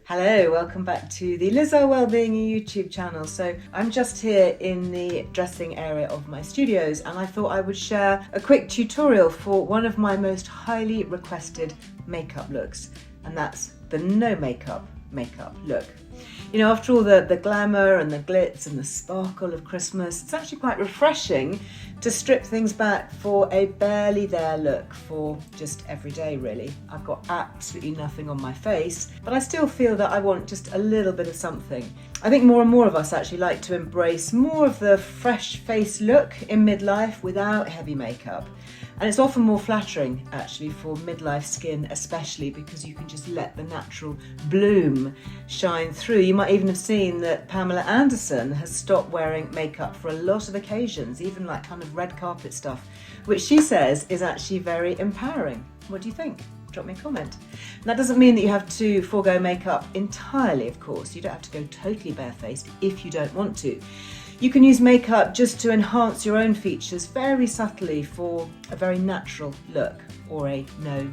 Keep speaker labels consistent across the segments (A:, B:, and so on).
A: Hello, welcome back to the Earle Wellbeing YouTube channel. So I'm just here in the dressing area of my studios and I thought I would share a quick tutorial for one of my most highly requested makeup looks, and that's the no makeup look. You know, after all the glamour and the glitz and the sparkle of Christmas, it's actually quite refreshing to strip things back for a barely there look for just every day, really. I've got absolutely nothing on my face, but I still feel that I want just a little bit of something. I think more and more of us actually like to embrace more of the fresh face look in midlife without heavy makeup. And it's often more flattering actually for midlife skin, especially because you can just let the natural bloom shine through. You might even have seen that Pamela Anderson has stopped wearing makeup for a lot of occasions, even like kind of red carpet stuff, which she says is actually very empowering. What do you think? Drop me a comment. And that doesn't mean that you have to forego makeup entirely, of course. You don't have to go totally barefaced if you don't want to. You can use makeup just to enhance your own features very subtly for a very natural look, or a no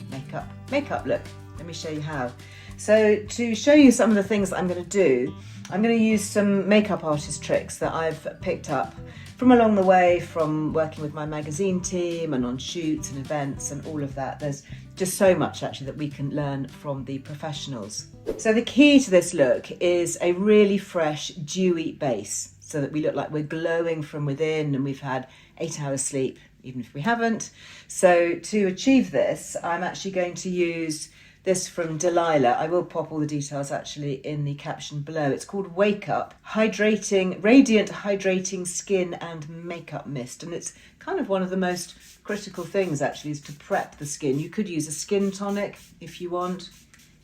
A: makeup look. Let me show you how. So to show you some of the things that I'm going to do, I'm going to use some makeup artist tricks that I've picked up from along the way, from working with my magazine team and on shoots and events and all of that. There's just so much actually that we can learn from the professionals. So the key to this look is a really fresh, dewy base, so that we look like we're glowing from within and we've had 8 hours sleep, even if we haven't. So to achieve this, I'm actually going to use this from Delilah. I will pop all the details actually in the caption below. It's called Wake Up Radiant Hydrating Skin and Makeup Mist. And it's kind of one of the most critical things actually, is to prep the skin. You could use a skin tonic if you want,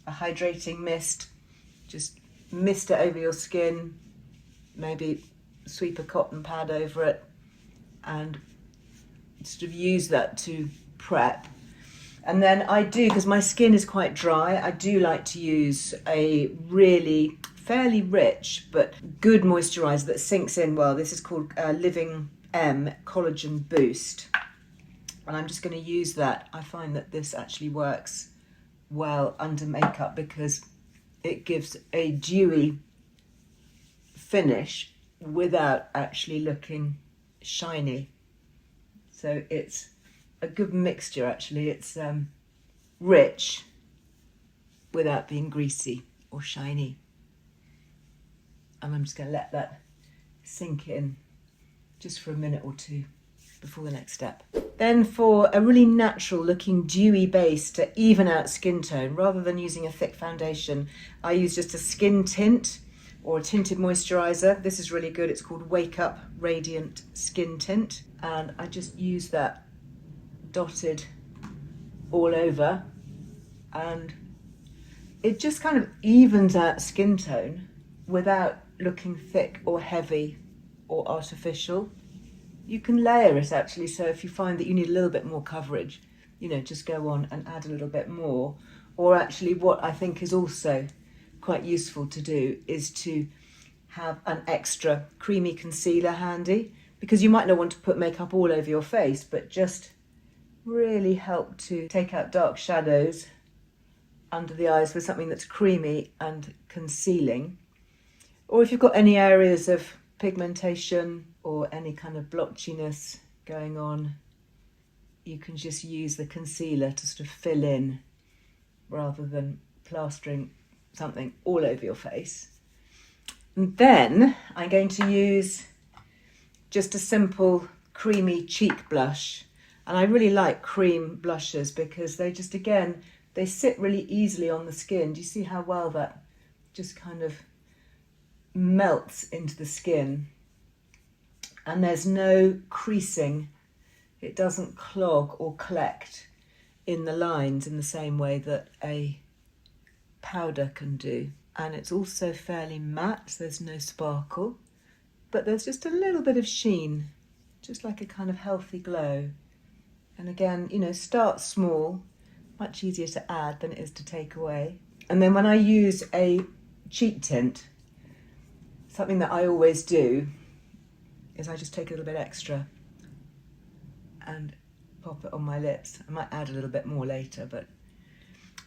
A: a hydrating mist. Just mist it over your skin, maybe sweep a cotton pad over it and sort of use that to prep. And then I do, because my skin is quite dry, I do like to use a really fairly rich but good moisturiser that sinks in well. This is called Living M Collagen Boost, and I'm just going to use that. I find that this actually works well under makeup because it gives a dewy finish without actually looking shiny. So it's a good mixture actually. It's rich without being greasy or shiny. And I'm just going to let that sink in just for a minute or two before the next step. Then for a really natural looking dewy base to even out skin tone, rather than using a thick foundation, I use just a skin tint or a tinted moisturiser. This is really good. It's called Wake Up Radiant Skin Tint, and I just use that dotted all over, and it just kind of evens out skin tone without looking thick or heavy or artificial. You can layer it actually, so if you find that you need a little bit more coverage, you know, just go on and add a little bit more. Or actually what I think is also quite useful to do is to have an extra creamy concealer handy, because you might not want to put makeup all over your face, but just really help to take out dark shadows under the eyes with something that's creamy and concealing. Or if you've got any areas of pigmentation or any kind of blotchiness going on, you can just use the concealer to sort of fill in rather than plastering something all over your face. And then I'm going to use just a simple creamy cheek blush. And I really like cream blushes because they just, again, they sit really easily on the skin. Do you see how well that just kind of melts into the skin? And there's no creasing. It doesn't clog or collect in the lines in the same way that a powder can do. And it's also fairly matte, so there's no sparkle, but there's just a little bit of sheen, just like a kind of healthy glow. And again, you know, start small, much easier to add than it is to take away. And then when I use a cheek tint, something that I always do is I just take a little bit extra and pop it on my lips. I might add a little bit more later, but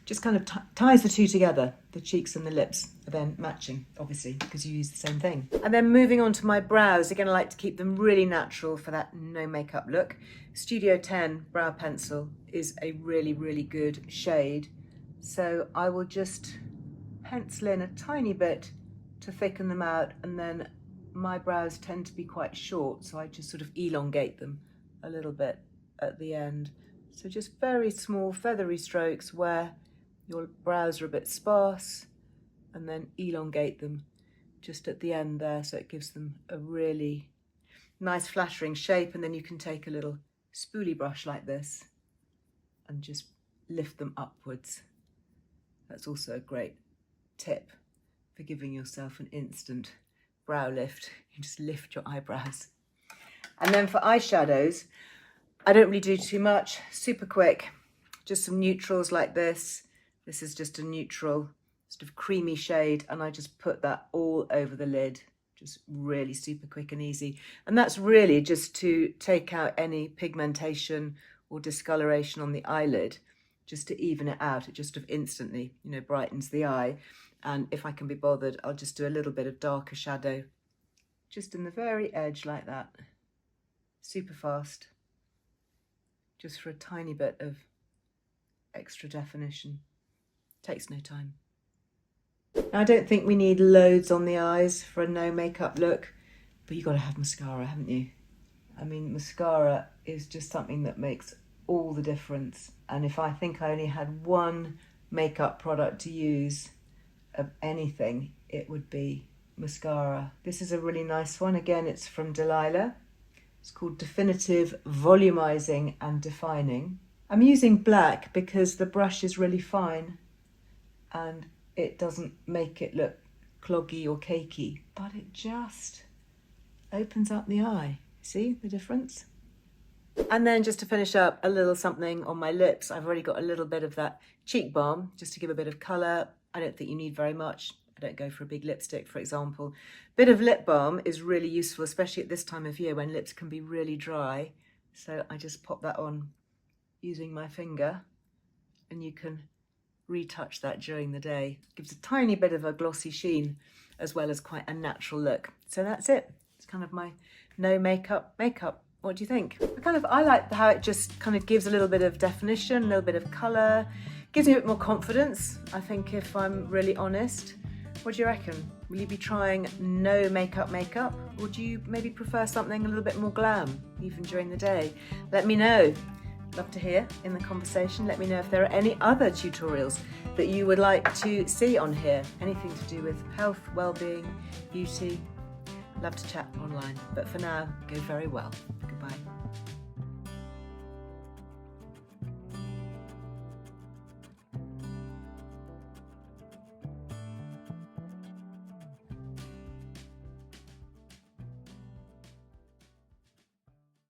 A: just kind of ties the two together. The cheeks and the lips are then matching, obviously, because you use the same thing. And then moving on to my brows, again, I like to keep them really natural for that no makeup look. Studio 10 brow pencil is a really, really good shade. So I will just pencil in a tiny bit to thicken them out, and then my brows tend to be quite short, so I just sort of elongate them a little bit at the end. So just very small feathery strokes where your brows are a bit sparse, and then elongate them just at the end there, so it gives them a really nice flattering shape. And then you can take a little spoolie brush like this and just lift them upwards. That's also a great tip for giving yourself an instant brow lift. You just lift your eyebrows. And then for eyeshadows, I don't really do too much, super quick, just some neutrals like this. This is just a neutral, sort of creamy shade, and I just put that all over the lid, just really super quick and easy. And that's really just to take out any pigmentation or discoloration on the eyelid, just to even it out. It just sort of instantly, you know, brightens the eye. And if I can be bothered, I'll just do a little bit of darker shadow, just in the very edge like that, super fast, just for a tiny bit of extra definition. Takes no time. Now, I don't think we need loads on the eyes for a no makeup look, but you've got to have mascara, haven't you? I mean, mascara is just something that makes all the difference. And if I think I only had one makeup product to use of anything, it would be mascara. This is a really nice one. Again, it's from Delilah. It's called Definitive Volumizing and Defining. I'm using black because the brush is really fine and it doesn't make it look cloggy or cakey, but it just opens up the eye. See the difference? And then just to finish up, a little something on my lips. I've already got a little bit of that cheek balm just to give a bit of colour. I don't think you need very much. I don't go for a big lipstick, for example. Bit of lip balm is really useful, especially at this time of year when lips can be really dry. So I just pop that on using my finger, and you can retouch that during the day. Gives a tiny bit of a glossy sheen as well as quite a natural look. So that's it. It's kind of my no makeup. What do you think? I like how it just kind of gives a little bit of definition, a little bit of colour, gives me a bit more confidence, I think, if I'm really honest. What do you reckon? Will you be trying no makeup, or do you maybe prefer something a little bit more glam, even during the day? Let me know. Love to hear in the conversation. Let me know if there are any other tutorials that you would like to see on here. Anything to do with health, well-being, beauty. Love to chat online. But for now, go very well. Goodbye.